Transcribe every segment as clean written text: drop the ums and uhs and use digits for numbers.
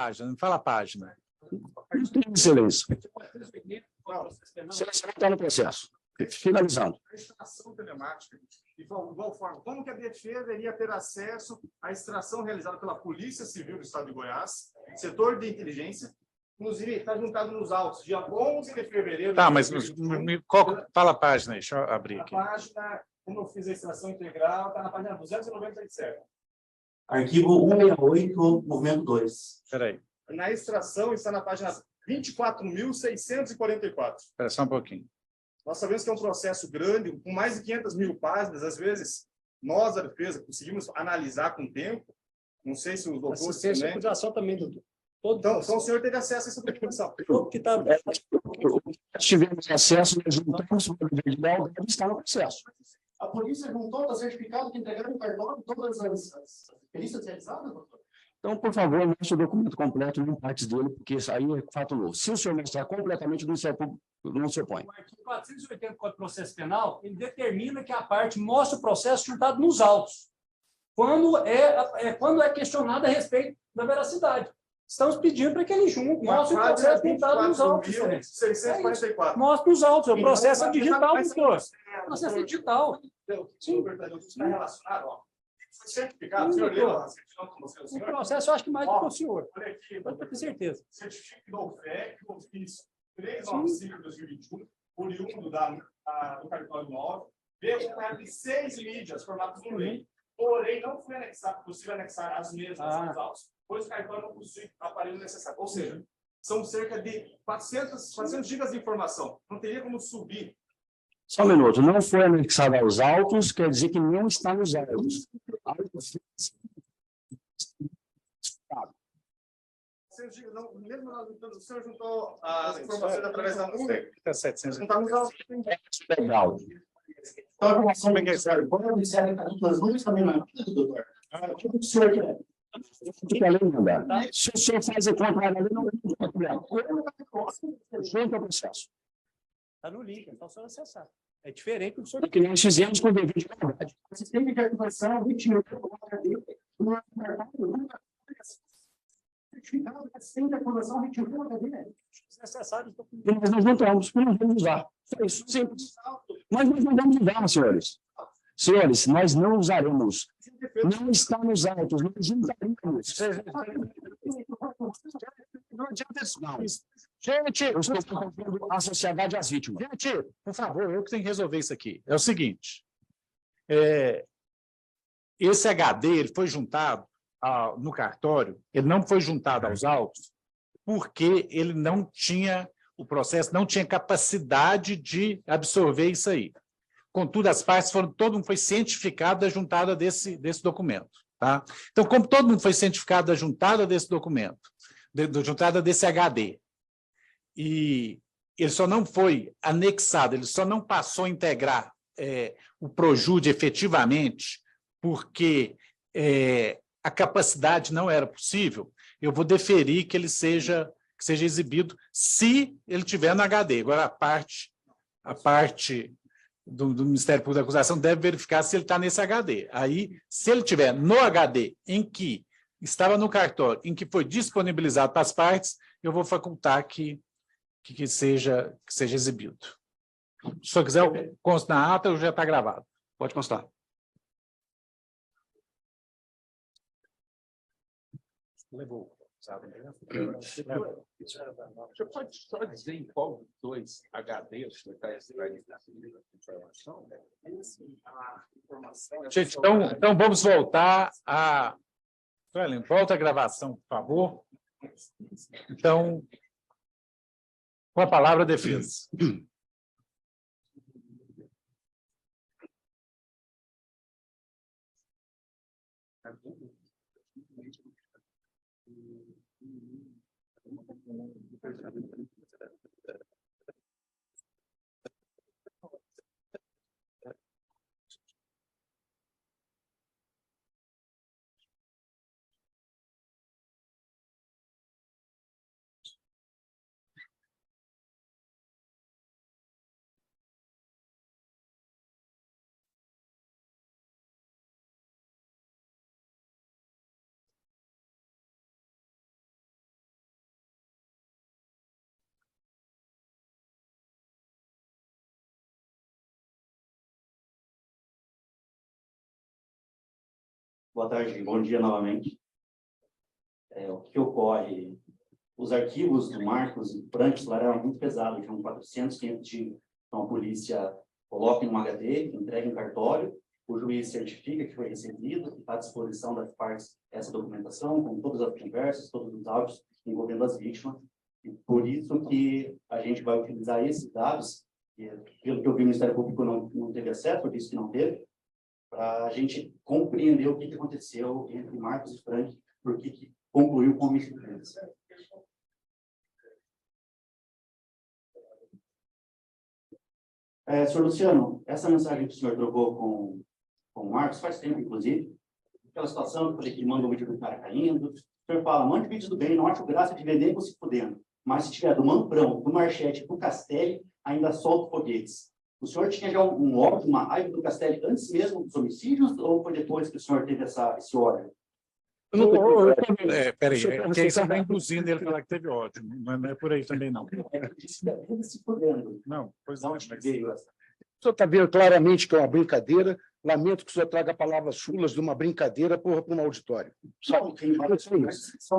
página, me fala a página. Excelência. Excelência não está no processo. Finalizando. A extração telemática, de igual forma, como que a defesa iria ter acesso à extração realizada pela Polícia Civil do Estado de Goiás, setor de inteligência, inclusive está juntado nos autos, dia 11 de fevereiro. Tá, mas fala a página aí, deixa eu abrir A aqui. página, como eu fiz a extração integral, está na página 297. Arquivo 168, movimento 2. Espera aí, Na extração está na página 24.644. espera só um pouquinho. Nós sabemos que é um processo grande, com mais de 500 mil páginas. Às vezes, nós, a defesa, conseguimos analisar com o tempo. Não sei se os doutores Assistência também. à acusação também, doutor. Então, o senhor teve acesso a essa documentação. Todo que está... Tivemos acesso, nós juntamos o dever de lealdade e está no processo. A polícia juntou, está certificado que entregaram o cartório todas as perícias realizadas, doutor? Então, por favor, mostre o documento completo, não partes dele, porque isso aí é fato novo. Se o senhor mostrar completamente, não se opõe. O artigo 480 do Código de Processo Penal, ele determina que a parte mostre o processo juntado nos autos, quando é questionado a respeito da veracidade. Estamos pedindo para que ele mostre o processo juntado nos autos. Excelência. 644. Mostre os autos, o processo é digital, doutor. O processo é digital. Sim. Está relacionado, ó. Foi certificado, o senhor leu a certidão com você, o O senhor? processo eu acho que mais do que o senhor. Olha aqui, Pode ter certeza. certifico do OFEC, do ofício 395 de 2021, oriundo do cartório 9, veio acompanhado de 6 mídias formadas no lei. Porém, não foi possível anexar as mesmas aos autos, pois o cartório não possui aparelho necessário. Ou seja, são cerca de 400 gigas de informação. Não teria como subir. Só um minuto. Não foi anexado aos autos, quer dizer que não está nos autos. Não, mesmo o senhor juntou as informações através da nuvem. Está 700. Não está nos autos. Legal. Então, a relação é que quando eu disser que as nuvens também não é doutor. O que o senhor quer? Fica além, mandar. Se o senhor faz o contrário, não tem problema. Junto ao processo. Está no link, então só acessar. É diferente do senhor. O que nós fizemos com o dever de lealdade. O sistema de arquivação, 21, não é certificado, assistente de arquivação, 21, Necessário. Mas nós não estamos, porque não vamos usar. É isso, simples. Mas nós não vamos usar, senhores. Senhores, nós não usaremos. Não está nos autos, nós usaremos. Não adianta isso, não. Gente, Eu estou confrontando a sociedade às vítimas. gente, por favor, eu que tenho que resolver isso aqui. É o seguinte, esse HD ele foi juntado no cartório, ele não foi juntado aos autos, porque ele não tinha, o processo não tinha capacidade de absorver isso aí. Contudo, as partes todo mundo foi cientificado da juntada desse documento. Tá? Então, como todo mundo foi cientificado da juntada desse documento, da juntada desse HD, e ele só não foi anexado, ele só não passou a integrar o Projude efetivamente, porque a capacidade não era possível, eu vou deferir que ele seja exibido se ele tiver no HD. Agora, a parte do Ministério Público da Acusação deve verificar se ele está nesse HD. Aí, se ele tiver no HD em que estava no cartório, em que foi disponibilizado para as partes, eu vou facultar que seja exibido. Se o senhor quiser, consta na ata, já está gravado. Pode constar. Levou. Você pode só dizer em qual dois HDs você está extraindo essa informação? Gente, então vamos voltar a... Suelen, volta a gravação, por favor. Então, com a palavra, a defesa. Boa tarde, bom dia novamente. O que ocorre? Os arquivos do Marcos e Frank eram muito pesados, tinham 400, 500 GB. Então, a polícia coloca em um HD, entrega em cartório, o juiz certifica que foi recebido, que está à disposição das partes essa documentação, com todas as conversas, todos os áudios envolvendo as vítimas. E por isso que a gente vai utilizar esses dados, que, pelo que eu vi, o Ministério Público não teve acesso, eu disse que não teve, para a gente compreender o que aconteceu entre Marcos e Frank, por que concluiu com homicídio deles. Senhor Luciano, essa mensagem que o senhor trocou com o Marcos faz tempo, inclusive, aquela situação que eu falei que manda um vídeo do cara caindo, o senhor fala, mande vídeos do bem, não acho graça de vender você fudendo, mas se tiver do Manprão, do Marchete, do Castelli, ainda solta foguetes. O senhor tinha já um ódio, uma raiva do Castelli antes mesmo dos homicídios, ou foi depois que o senhor teve esse ódio? Peraí, que aí você está induzindo ele a falar que teve ódio, não é por aí também, não. Se fudendo. Não, pois não. O senhor está vendo claramente que é uma brincadeira. Lamento que o senhor traga palavras chulas de uma brincadeira para um auditório.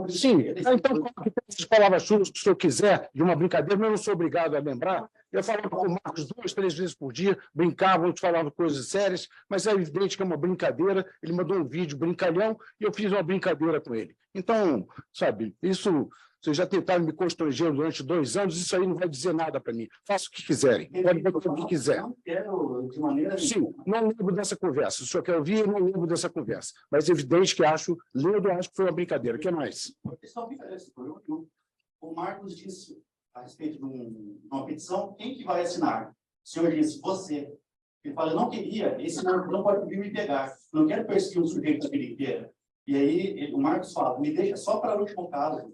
Sim, então, coloque essas palavras chulas que o senhor quiser de uma brincadeira, mas eu não sou obrigado a lembrar. Eu falava com o Marcos 2, 3 vezes por dia, brincava, falava coisas sérias, mas é evidente que é uma brincadeira. Ele mandou um vídeo brincalhão e eu fiz uma brincadeira com ele. Então, sabe, isso... Vocês já tentaram me constranger durante 2 anos, isso aí não vai dizer nada para mim. Faça o que quiserem, pode fazer o que quiser. Não quero, de maneira... Sim, não lembro dessa conversa. Se o senhor quer ouvir, eu não lembro dessa conversa. Mas é evidente que acho que foi uma brincadeira. O que mais? O Marcos disse a respeito de uma petição, quem que vai assinar? O senhor disse, você. Ele fala, eu não queria, esse não pode vir me pegar. Não quero perseguir um sujeito da vida inteira. E aí o Marcos fala, me deixa só para o último caso.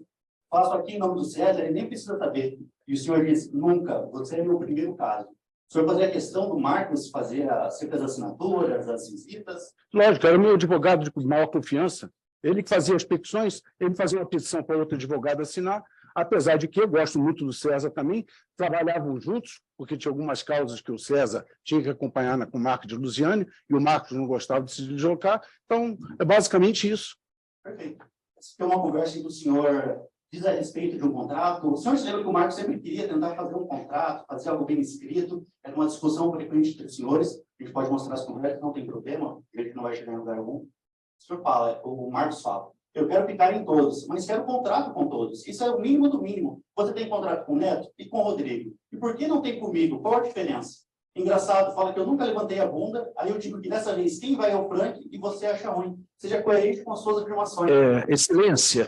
Faço aqui em nome do César, ele nem precisa saber. E o senhor diz, nunca, você é meu primeiro caso. O senhor fazia a questão do Marcos fazer sempre as assinaturas, as visitas? Lógico, era o meu advogado de maior confiança. Ele que fazia as petições, ele fazia uma petição para outro advogado assinar, apesar de que eu gosto muito do César também, trabalhavam juntos, porque tinha algumas causas que o César tinha que acompanhar com o Marcos de Luziane, e o Marcos não gostava de se deslocar. Então, é basicamente isso. Perfeito. Essa é uma conversa que o senhor... diz a respeito de um contrato. O senhor lembra que o Marcos sempre queria tentar fazer um contrato, fazer algo bem escrito, era uma discussão frequente entre os senhores, a gente pode mostrar as conversas, não tem problema, a gente não vai chegar em lugar algum. O senhor fala, o Marcos fala, eu quero ficar em todos, mas quero contrato com todos, isso é o mínimo do mínimo. Você tem contrato com o Neto e com o Rodrigo, e por que não tem comigo? Qual a diferença? Engraçado, fala que eu nunca levantei a bunda, aí eu digo que dessa vez quem vai é o Frank e você acha ruim. Seja coerente com as suas afirmações. Excelência,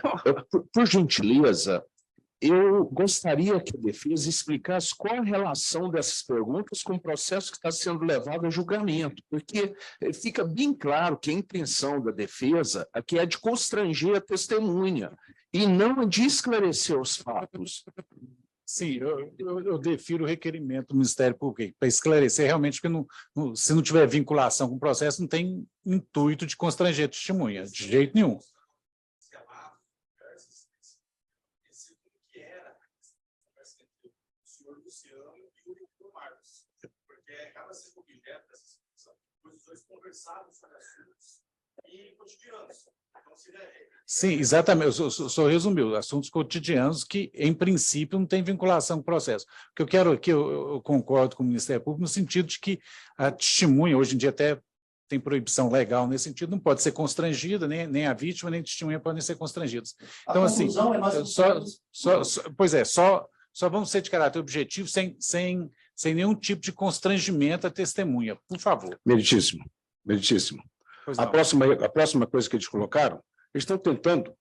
por gentileza, eu gostaria que a defesa explicasse qual a relação dessas perguntas com o processo que está sendo levado a julgamento, porque fica bem claro que a intenção da defesa aqui é de constranger a testemunha e não de esclarecer os fatos. Sim, eu defiro o requerimento do Ministério Público para esclarecer realmente, porque se não tiver vinculação com o processo, não tem intuito de constranger a testemunha, de jeito nenhum. Porque acaba sendo objeto dessa discussão, pois os dois conversaram sobre assuntos e cotidianos. Sim, exatamente. O senhor resumiu, assuntos cotidianos que, em princípio, não tem vinculação com o processo. O que eu quero aqui, eu concordo com o Ministério Público, no sentido de que a testemunha, hoje em dia até tem proibição legal nesse sentido, não pode ser constrangida, nem a vítima, nem a testemunha podem ser constrangidos. Então, assim, só vamos ser de caráter objetivo, sem nenhum tipo de constrangimento à testemunha, por favor. Meritíssimo. A próxima coisa que eles colocaram, eles estão tentando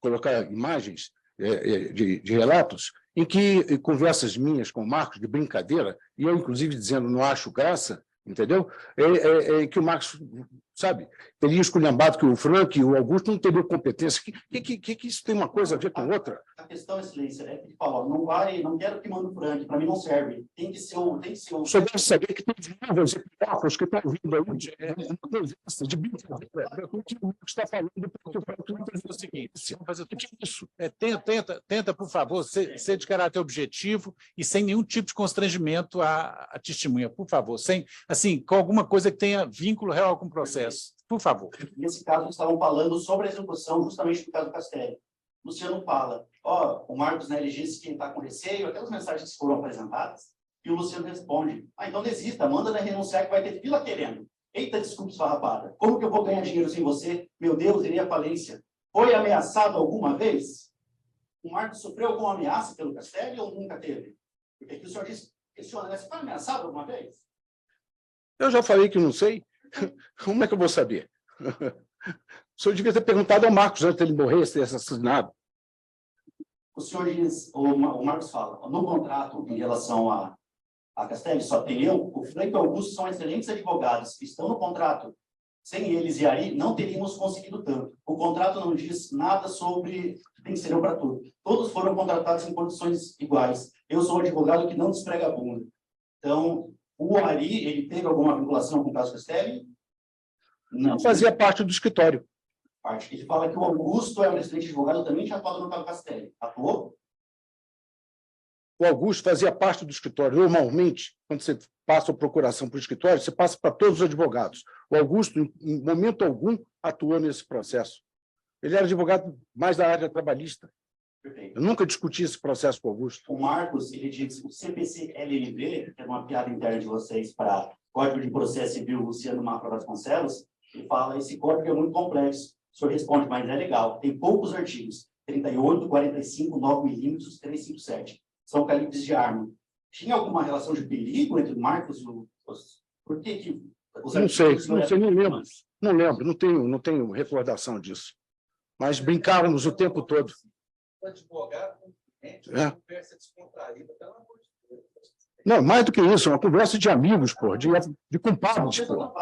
colocar imagens de relatos em que conversas minhas com o Marcos, de brincadeira, e eu, inclusive, dizendo não acho graça, entendeu? Que o Marcos, sabe, teria esculhambado que o Frank e o Augusto não teriam competência. Que isso tem uma coisa a ver com outra? A questão, excelência, é que ele falou, não quero que mande o Frank, para mim não serve. Tem que ser o... O senhor deve saber que tem vários epitafos que estão vindo aí de conversa, de brincadeira. O que o Marcos está falando, porque o Frank não faz o seguinte, fazer tudo isso. Tenta, por favor, ser de caráter objetivo e sem nenhum tipo de constrangimento à testemunha, por favor, assim, com alguma coisa que tenha vínculo real com o processo. Por favor. Nesse caso, eles estavam falando sobre a execução, justamente no caso do Castelli. Luciano fala, o Marcos, né, ele disse que está com receio, aquelas mensagens que foram apresentadas, e o Luciano responde, então desista, manda, né, renunciar que vai ter fila querendo. Eita, desculpa, esfarrapada, como que eu vou ganhar dinheiro sem você? Meu Deus, iria à falência. Foi ameaçado alguma vez? O Marcos sofreu alguma ameaça pelo Castelli ou nunca teve? Porque aqui o senhor disse, questiona, né, você foi ameaçado alguma vez? Eu já falei que não sei. Como é que eu vou saber? O senhor devia ter perguntado ao Marcos antes dele morrer, ser assassinado. O senhor diz, o Marcos fala, no contrato em relação a Castelli, só tem eu, o Franco e o Augusto são excelentes advogados, estão no contrato. Sem eles e Ari, não teríamos conseguido tanto. O contrato não diz nada sobre vencerão para tudo. Todos foram contratados em condições iguais. Eu sou um advogado que não desprega a bunda. Então, o Ari, ele teve alguma vinculação com o caso Castelli? Não. Fazia parte do escritório. Ele fala que o Augusto é um excelente advogado, também tinha atuado no caso Castelli. Atuou? O Augusto fazia parte do escritório. Normalmente, quando você passa a procuração para o escritório, você passa para todos os advogados. O Augusto, em momento algum, atuou nesse processo. Ele era advogado mais da área trabalhista. Perfeito. Eu nunca discuti esse processo com o Augusto. O Marcos, ele diz, o CPC-LLV, que é uma piada interna de vocês para Código de Processo Civil Luciano Mafra Vasconcelos, ele fala, esse código é muito complexo. O senhor responde, mas é legal. Tem poucos artigos. 38, 45, 9 milímetros, 357. São calibres de arma. Tinha alguma relação de perigo entre o Marcos e o... Por que que... Não sei, não lembro. Não lembro, não tenho recordação disso. Mas brincávamos o tempo todo. O advogado, conversa descontraída, pelo amor de Deus. Não, mais do que isso, uma conversa de amigos, pô, de compadres, pô.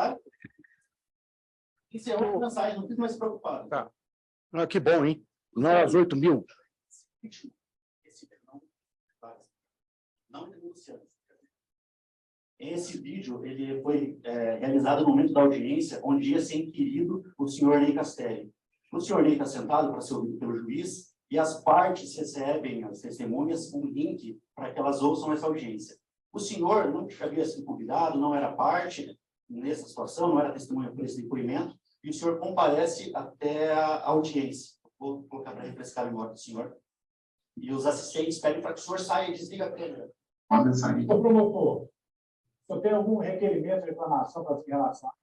Isso é outra mensagem, não fique mais preocupado. Tá. Ah, que bom, hein? Nós, 8 mil. Não denunciando. Esse vídeo ele foi realizado no momento da audiência, onde ia ser inquirido o senhor Ney Castelli. O senhor Ney está sentado para ser ouvido pelo juiz e as partes recebem, as testemunhas, um link para que elas ouçam essa audiência. O senhor não havia sido convidado, não era parte nessa situação, não era testemunha por esse depoimento, e o senhor comparece até a audiência. Vou colocar para refrescar a memória do senhor. E os assistentes pedem para que o senhor saia e desliga a câmera. Pode sair. Ô, promotor, o senhor tem algum requerimento de reclamação para se relacionar?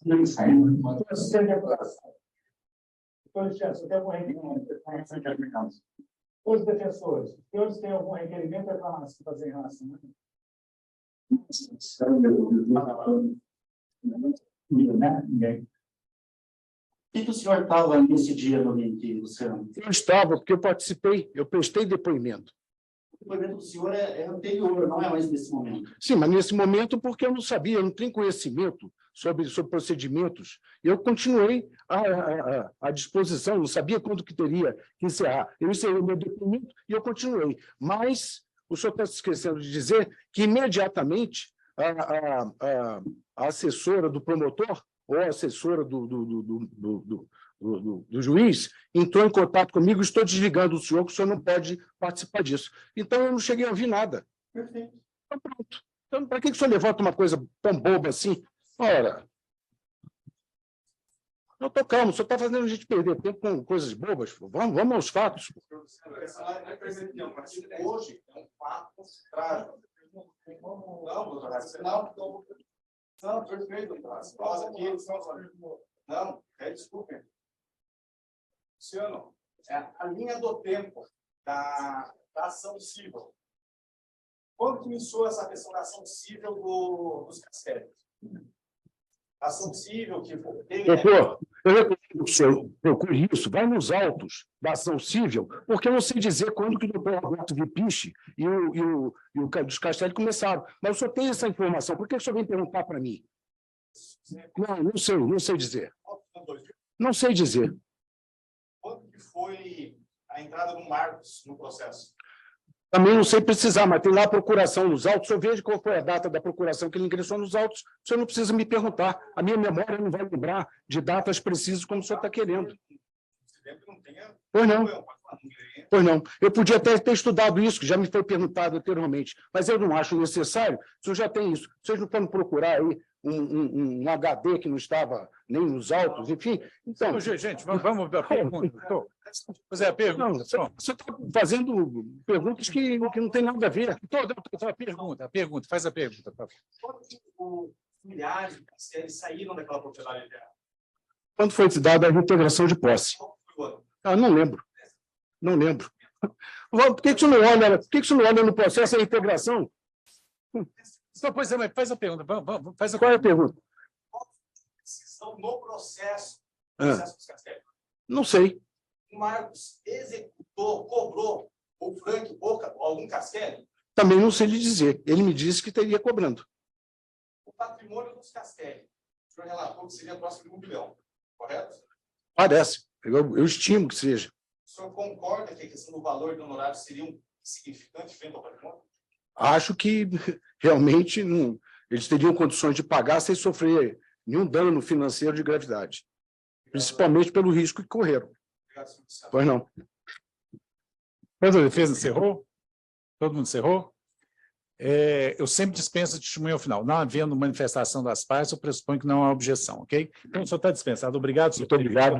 Não, sai. Assistente de apuração. Doutor Cristiano, o senhor tem algum requerimento de reclamação? Os defensores, os senhores têm algum requerimento de reclamação para fazer em relação? Ninguém. Por que o senhor estava nesse dia no link, Luciano? Eu estava, porque eu participei, eu prestei depoimento. O depoimento do senhor é anterior, não é mais nesse momento. Sim, mas nesse momento, porque eu não sabia, eu não tenho conhecimento sobre procedimentos. Eu continuei à disposição, não sabia quando que teria que encerrar. Eu encerrei meu depoimento e eu continuei. Mas o senhor está se esquecendo de dizer que imediatamente a assessora do promotor ou a assessora do juiz entrou em contato comigo, estou desligando o senhor, que o senhor não pode participar disso. Então, eu não cheguei a ouvir nada. Perfeito. Então, pronto. Então, para que o senhor levanta uma coisa tão boba assim? Ora, eu estou calmo, o senhor está fazendo a gente perder tempo com coisas bobas. Pô. Vamos aos fatos. Pô. Hoje é um fato trágico. Não, perfeito. Nós aqui não, desculpem. Luciano, a linha do tempo da ação civil. Quando começou essa questão da ação civil dos Castelli? Ação civil que teve... Doutor, eu recomendo que o senhor procure isso, vai nos autos da ação civil, porque eu não sei dizer quando que o doutor Roberto Vipiche e o dos Castelli começaram. Mas o senhor tem essa informação, por que o senhor vem perguntar para mim? Não sei dizer. Não sei dizer. Quando que foi a entrada do Marcos no processo? Também não sei precisar, mas tem lá a procuração nos autos. Eu vejo qual foi a data da procuração que ele ingressou nos autos. O senhor não precisa me perguntar. A minha memória não vai lembrar de datas precisas como o senhor está querendo. Pois não. Pois não. Eu podia até ter estudado isso, que já me foi perguntado anteriormente, mas eu não acho necessário. O senhor já tem isso. Vocês não podem procurar aí um HD que não estava nem nos autos, enfim. Então, gente, vamos para a pergunta. Pois é, a pergunta. Você está fazendo perguntas que não tem nada a ver. A pergunta, faz a pergunta. Os familiares eles saíram daquela propriedade dela. Quando foi dada a reintegração de posse? Não lembro. Não lembro. Por que você não olha, no processo da integração? Pois é, mas faz a pergunta. Qual é a pergunta? Decisão no processo dos Castelli. Não sei. O Marcos executou, cobrou o Frank ou algum Castelli? Também não sei lhe dizer. Ele me disse que teria cobrando. O patrimônio dos Castelli, o senhor relatou que seria próximo de 1 bilhão, correto? Parece. Eu estimo que seja. O senhor concorda que a questão do valor do honorário seria insignificante frente ao patrimônio? Acho que realmente eles teriam condições de pagar sem sofrer nenhum dano financeiro de gravidade. Principalmente pelo risco que correram. Obrigado, senhor Luciano. Pois não. Quando a defesa encerrou? Todo mundo encerrou? Eu sempre dispenso a testemunha ao final. Não havendo manifestação das partes, eu pressuponho que não há objeção, ok? Então, o senhor está dispensado. Obrigado, senhor. Muito obrigado.